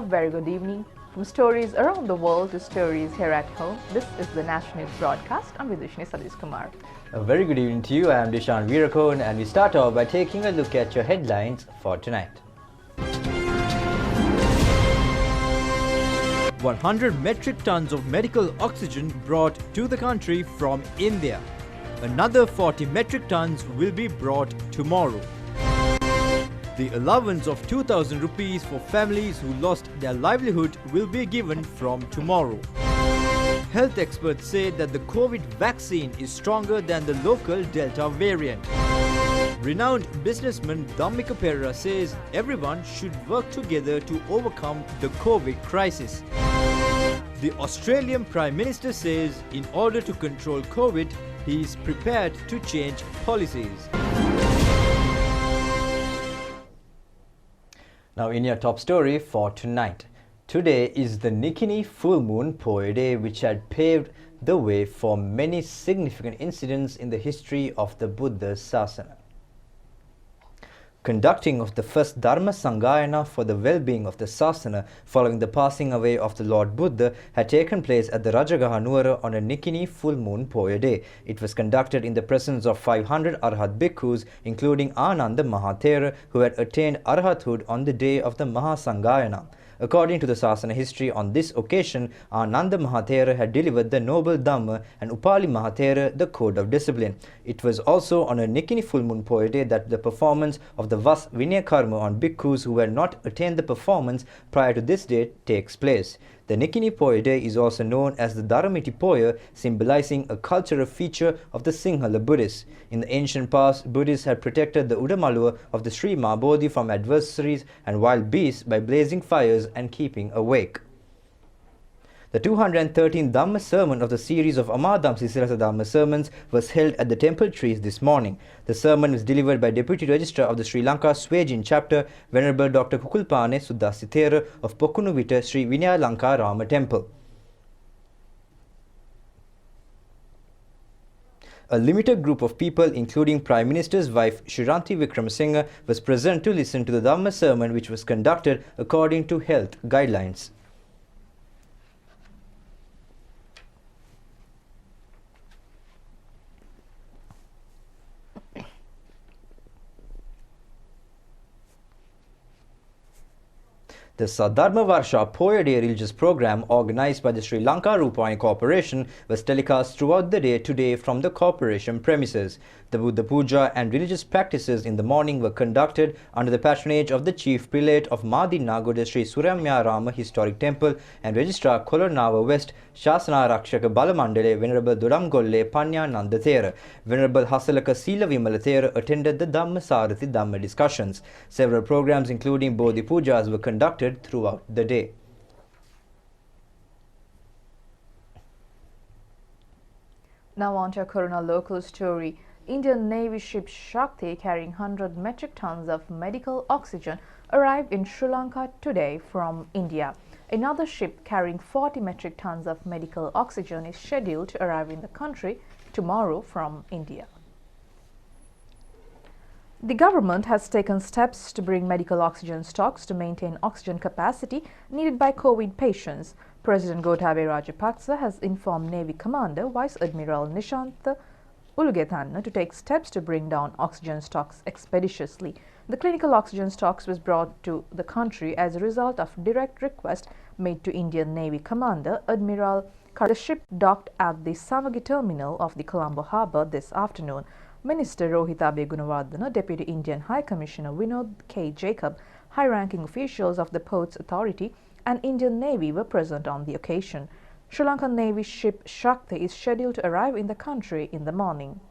very good evening. From stories around the world to stories here at home, this is the National News broadcast. I'm Vidushni Sadish Kumar. A very good evening to you. I am Dishan Veerakone, and we start off by taking a look at your headlines for tonight. 100 metric tons of medical oxygen brought to the country from India. Another 40 metric tons will be brought tomorrow. The allowance of 2,000 rupees for families who lost their livelihood will be given from tomorrow. Health experts say that the COVID vaccine is stronger than the local Delta variant. Renowned businessman Damika Pereira says everyone should work together to overcome the COVID crisis. The Australian Prime Minister says in order to control COVID, he is prepared to change policies. Now in your top story for tonight. Today is the Nikini full moon Poya Day, which had paved the way for many significant incidents in the history of the Buddha Sasana. Conducting of the first Dharma Sangayana for the well-being of the Sasana following the passing away of the Lord Buddha had taken place at the Rajagaha Nuwara on a Nikini full moon Poya Day. It was conducted in the presence of 500 Arhat Bhikkhus, including Ananda Mahathera, who had attained Arhathood on the day of the Mahasangayana. According to the Sasana history, on this occasion, Ananda Mahathera had delivered the Noble Dhamma and Upali Mahathera the Code of Discipline. It was also on a Nikini full moon Poya Day that the performance of the Vas Vinaya Karma on bhikkhus who had not attained the performance prior to this date takes place. The Nikini Poya Day is also known as the Dharamiti Poya, symbolizing a cultural feature of the Sinhala Buddhists. In the ancient past, Buddhists had protected the Udamaluwa of the Sri Mahabodhi from adversaries and wild beasts by blazing fires and keeping awake. The 213th Dhamma sermon of the series of Amadamsi Sirasa Dhamma sermons was held at the temple trees this morning. The sermon was delivered by Deputy Registrar of the Sri Lanka Swejin chapter, Venerable Dr. Kukulpane Suddasithera of Pokunuvita Sri Vinaya Lanka Rama Temple. A limited group of people, including Prime Minister's wife Shiranti Wickramasinghe, was present to listen to the Dhamma sermon, which was conducted according to health guidelines. The Sadharma Varsha Poya Day religious program, organized by the Sri Lanka Rupavahini Corporation, was telecast throughout the day today from the corporation premises. The Buddha Puja and religious practices in the morning were conducted under the patronage of the Chief Prelate of Madi Nagoda Sri Suramya Rama Historic Temple and Registrar Kolonava West Shasana Rakshaka Balamandale Venerable Duramgolle Panya Nandathera. Venerable Hasalaka Sila Vimalathera attended the Dhamma Sarathi Dhamma discussions. Several programs including Bodhi Pujas were conducted throughout the day. Now on to a Corona local story. Indian Navy ship Shakti carrying 100 metric tons of medical oxygen arrived in Sri Lanka today from India. Another ship carrying 40 metric tons of medical oxygen is scheduled to arrive in the country tomorrow from India. The government has taken steps to bring medical oxygen stocks to maintain oxygen capacity needed by COVID patients. President Gotabaya Rajapaksa has informed Navy Commander Vice Admiral Nishantha Ulugethanna to take steps to bring down oxygen stocks expeditiously. The clinical oxygen stocks was brought to the country as a result of direct request made to Indian Navy Commander Admiral Kar. The ship docked at the Samagi terminal of the Colombo harbour this afternoon. Minister Rohita Gunawardena, Deputy Indian High Commissioner Vinod K. Jacob, high-ranking officials of the Ports Authority and Indian Navy were present on the occasion. Sri Lankan Navy ship Shakti is scheduled to arrive in the country in the morning.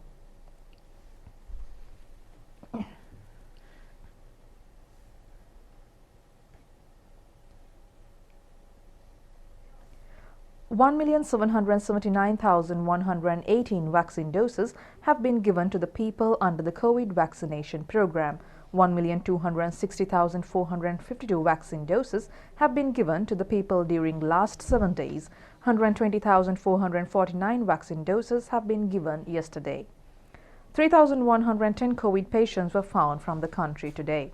One 1,779,118 vaccine doses have been given to the people under the COVID vaccination program. 1,260,452 vaccine doses have been given to the people during last 7 days. 120,449 vaccine doses have been given yesterday. 3,110 COVID patients were found from the country today.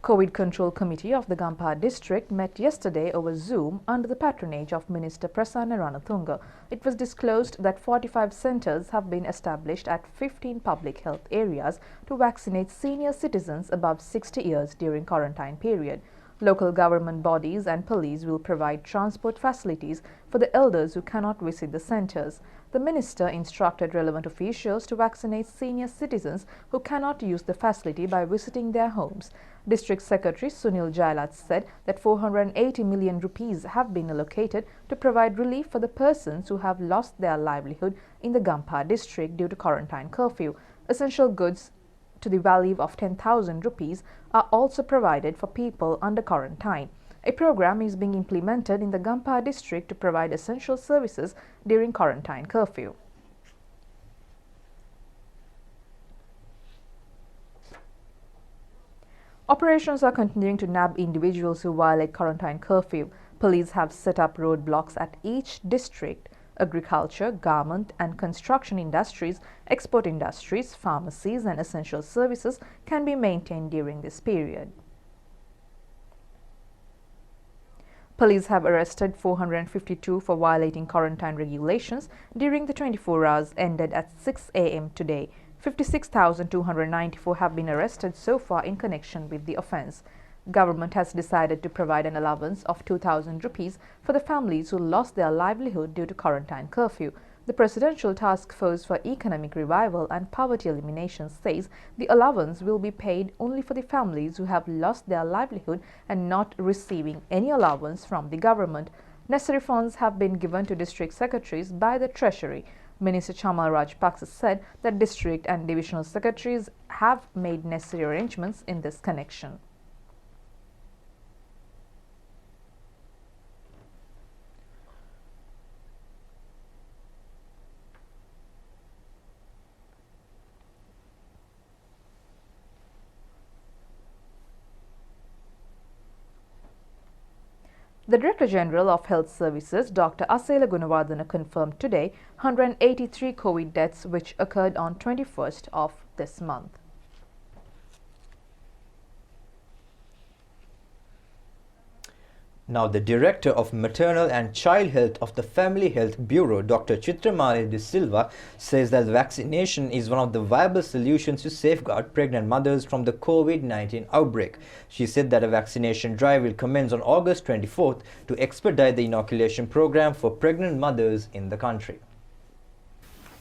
COVID Control Committee of the Gampaha district met yesterday over Zoom under the patronage of Minister Prasanna Ranatunga. It was disclosed that 45 centres have been established at 15 public health areas to vaccinate senior citizens above 60 years during quarantine period. Local government bodies and police will provide transport facilities for the elders who cannot visit the centres. The minister instructed relevant officials to vaccinate senior citizens who cannot use the facility by visiting their homes. District Secretary Sunil Jailat said that 480 million rupees have been allocated to provide relief for the persons who have lost their livelihood in the Gampaha district due to quarantine curfew. Essential goods to the value of 10,000 rupees are also provided for people under quarantine. A program is being implemented in the Gampaha district to provide essential services during quarantine curfew. Operations are continuing to nab individuals who violate quarantine curfew. Police have set up roadblocks at each district. Agriculture, garment and construction industries, export industries, pharmacies and essential services can be maintained during this period. Police have arrested 452 for violating quarantine regulations during the 24 hours ended at 6 a.m. today. 56,294 have been arrested so far in connection with the offence. Government has decided to provide an allowance of 2,000 rupees for the families who lost their livelihood due to quarantine curfew. The Presidential Task Force for Economic Revival and Poverty Elimination says the allowance will be paid only for the families who have lost their livelihood and not receiving any allowance from the government. Necessary funds have been given to district secretaries by the Treasury. Minister Chamal Rajapaksa said that district and divisional secretaries have made necessary arrangements in this connection. The Director General of Health Services, Dr. Asela Gunawardena, confirmed today 183 COVID deaths which occurred on 21st of this month. Now, the Director of Maternal and Child Health of the Family Health Bureau, Dr. Chitramani De Silva, says that vaccination is one of the viable solutions to safeguard pregnant mothers from the COVID-19 outbreak. She said that a vaccination drive will commence on August 24th to expedite the inoculation program for pregnant mothers in the country.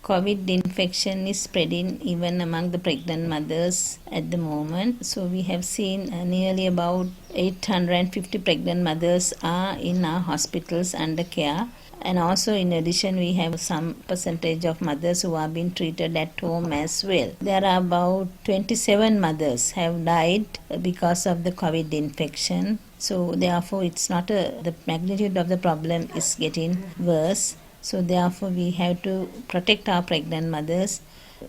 COVID infection is spreading even among the pregnant mothers at the moment. So we have seen nearly about 850 pregnant mothers are in our hospitals under care. And also in addition, we have some percentage of mothers who are being treated at home as well. There are about 27 mothers have died because of the COVID infection. So therefore, it's not the magnitude of the problem is getting worse. So therefore, we have to protect our pregnant mothers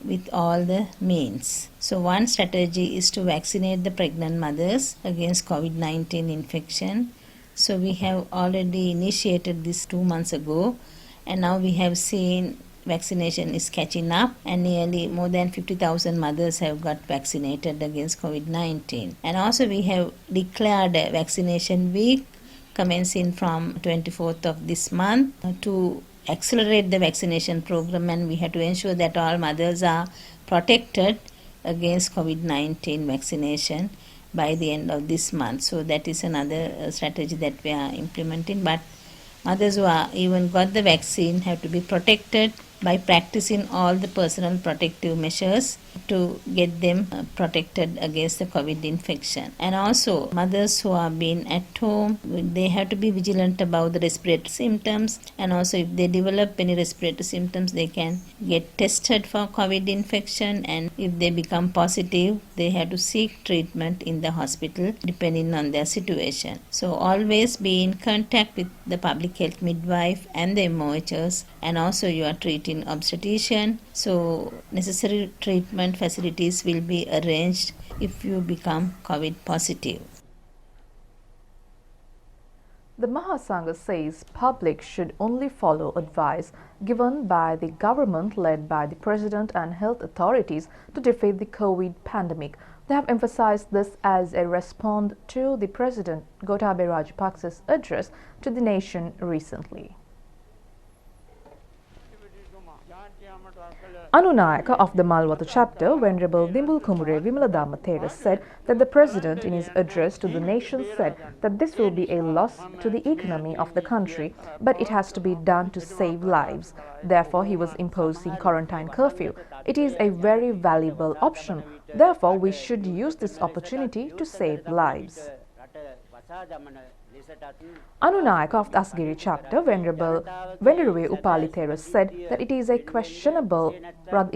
with all the means. So one strategy is to vaccinate the pregnant mothers against COVID-19 infection. So we have already initiated this 2 months ago, and now we have seen vaccination is catching up, and nearly more than 50,000 mothers have got vaccinated against COVID-19. And also we have declared a vaccination week commencing from 24th of this month to accelerate the vaccination program, and we have to ensure that all mothers are protected against COVID-19 vaccination by the end of this month. So that is another strategy that we are implementing. But mothers who are even got the vaccine have to be protected by practicing all the personal protective measures to get them protected against the COVID infection. And also mothers who are being at home, they have to be vigilant about the respiratory symptoms, and also if they develop any respiratory symptoms, they can get tested for COVID infection, and if they become positive, they have to seek treatment in the hospital depending on their situation. So always be in contact with the public health midwife and the MOHs, and also you are treating obstetrician. So necessary treatment facilities will be arranged if you become COVID positive. The Mahasanga says public should only follow advice given by the government led by the President and health authorities to defeat the COVID pandemic. They have emphasized this as a response to the President Gotabaya Rajapaksa's address to the nation recently. Anunayaka of the Malwatu chapter, Venerable Dimbul Kumure Vimaladama Thera, said that the President in his address to the nation said that this will be a loss to the economy of the country, but it has to be done to save lives. Therefore, he was imposing quarantine curfew. It is a very valuable option. Therefore, we should use this opportunity to save lives. Anunayaka of the Asgiri chapter, Venerable Upali said that it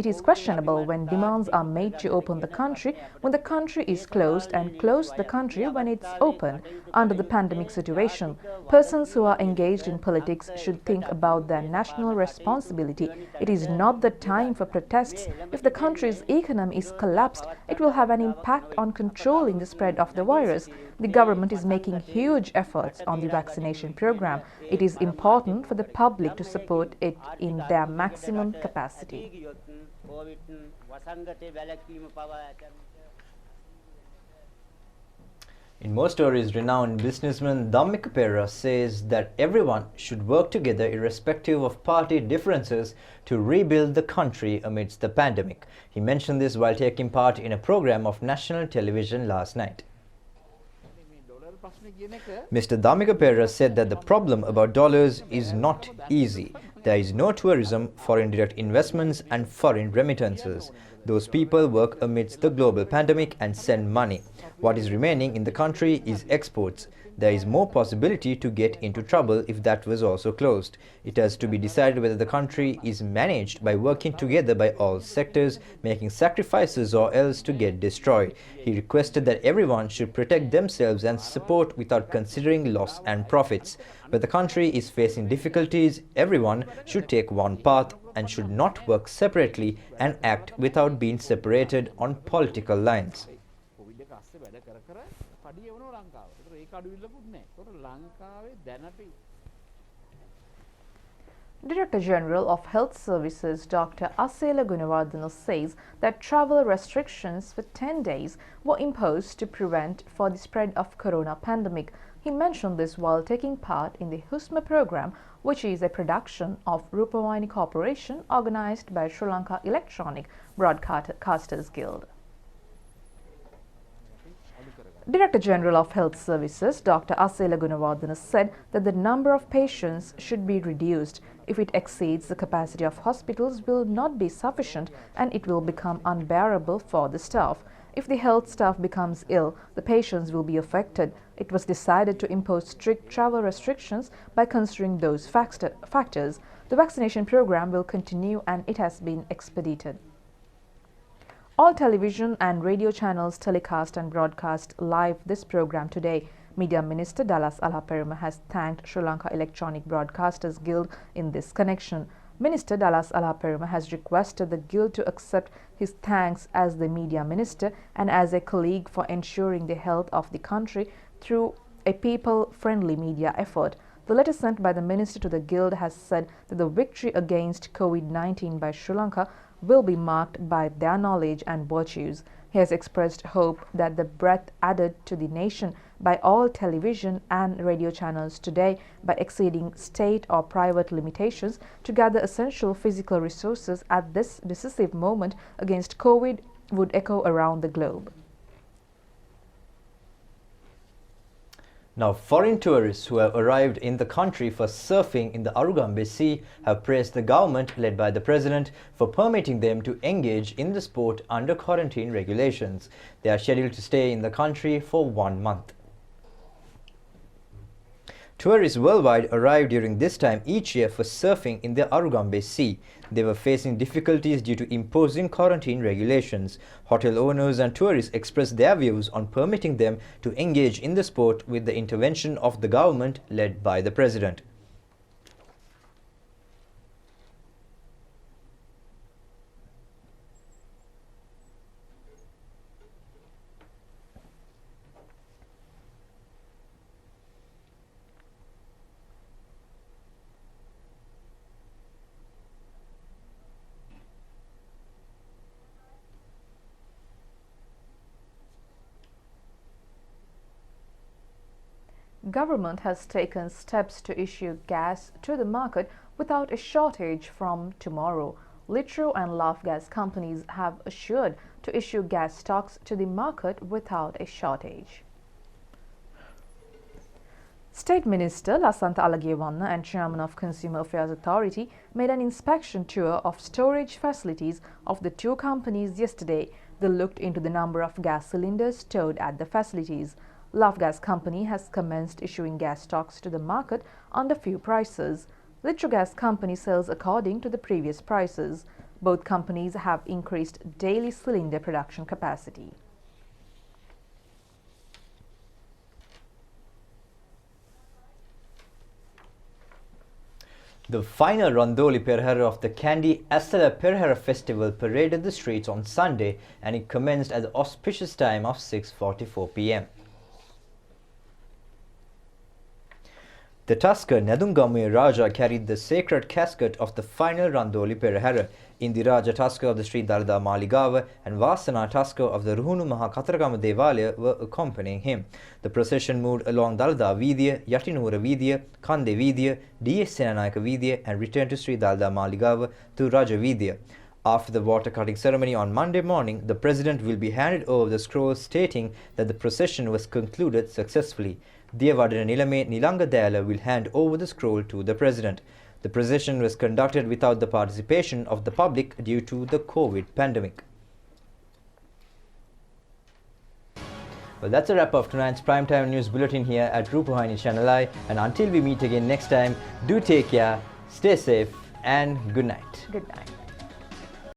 is questionable when demands are made to open the country when the country is closed and close the country when it's open. Under the pandemic situation, persons who are engaged in politics should think about their national responsibility. It is not the time for protests. If the country's economy is collapsed, it will have an impact on controlling the spread of the virus. The government is making huge efforts on the vaccination program. It is important for the public to support it in their maximum capacity. In more stories, renowned businessman Damika Pereira says that everyone should work together irrespective of party differences to rebuild the country amidst the pandemic. He mentioned this while taking part in a program of national television last night. Mr. Damika Pereira said that the problem about dollars is not easy. There is no tourism, foreign direct investments and foreign remittances. Those people work amidst the global pandemic and send money. What is remaining in the country is exports. There is more possibility to get into trouble if that was also closed. It has to be decided whether the country is managed by working together by all sectors, making sacrifices, or else to get destroyed. He requested that everyone should protect themselves and support without considering loss and profits. Where the country is facing difficulties, everyone should take one path and should not work separately and act without being separated on political lines. Director General of Health Services Dr. Asela Gunawardena says that travel restrictions for 10 days were imposed to prevent for the spread of corona pandemic. He mentioned this while taking part in the HUSMA program, which is a production of Rupavahini Corporation organized by Sri Lanka Electronic Broadcasters Guild. Director General of Health Services Dr. Asela Gunawardena said that the number of patients should be reduced. If it exceeds the capacity of hospitals will not be sufficient and it will become unbearable for the staff. If the health staff becomes ill, the patients will be affected. It was decided to impose strict travel restrictions by considering those factors. The vaccination program will continue and it has been expedited. All television and radio channels telecast and broadcast live this program today. Media Minister Dallas Alaperuma has thanked Sri Lanka Electronic Broadcasters Guild in this connection. Minister Dallas Alaperuma has requested the Guild to accept his thanks as the Media Minister and as a colleague for ensuring the health of the country through a people-friendly media effort. The letter sent by the Minister to the Guild has said that the victory against COVID-19 by Sri Lanka will be marked by their knowledge and virtues. He has expressed hope that the breadth added to the nation by all television and radio channels today by exceeding state or private limitations to gather essential physical resources at this decisive moment against COVID would echo around the globe. Now, foreign tourists who have arrived in the country for surfing in the Arugambe Sea have praised the government, led by the President, for permitting them to engage in the sport under quarantine regulations. They are scheduled to stay in the country for 1 month. Tourists worldwide arrive during this time each year for surfing in the Arugambe Sea. They were facing difficulties due to imposing quarantine regulations. Hotel owners and tourists expressed their views on permitting them to engage in the sport with the intervention of the government led by the President. government has taken steps to issue gas to the market without a shortage from tomorrow. Litro and Love gas companies have assured to issue gas stocks to the market without a shortage. State Minister Lasantha Alagiyawanna and Chairman of Consumer Affairs Authority made an inspection tour of storage facilities of the two companies yesterday. They looked into the number of gas cylinders stored at the facilities. Love Gas Company has commenced issuing gas stocks to the market under few prices. Litro Gas Company sells according to the previous prices. Both companies have increased daily cylinder production capacity. The final Randoli Perahara of the Candy Asala Perahara Festival paraded the streets on Sunday, and it commenced at the auspicious time of 6:44 p.m. The Tusker Nadungamuya Raja carried the sacred casket of the final Randoli Perahara. Indiraja Tusker of the Sri Dalada Maligava and Vasana Tusker of the Ruhunu Maha Kataragama Devalaya were accompanying him. The procession moved along Dalada Vidya, Yatinura Vidya, Kande Vidya, DS Senanayaka Vidya and returned to Sri Dalada Maligava to Raja Vidya. After the water cutting ceremony on Monday morning, the President will be handed over the scroll stating that the procession was concluded successfully. Diyavadana Nilame Nilanga Dayala will hand over the scroll to the President. The procession was conducted without the participation of the public due to the COVID pandemic. Well, that's a wrap of tonight's primetime news bulletin here at Rupavahini ChannelEye, and until we meet again next time, do take care, stay safe and good night. Good night.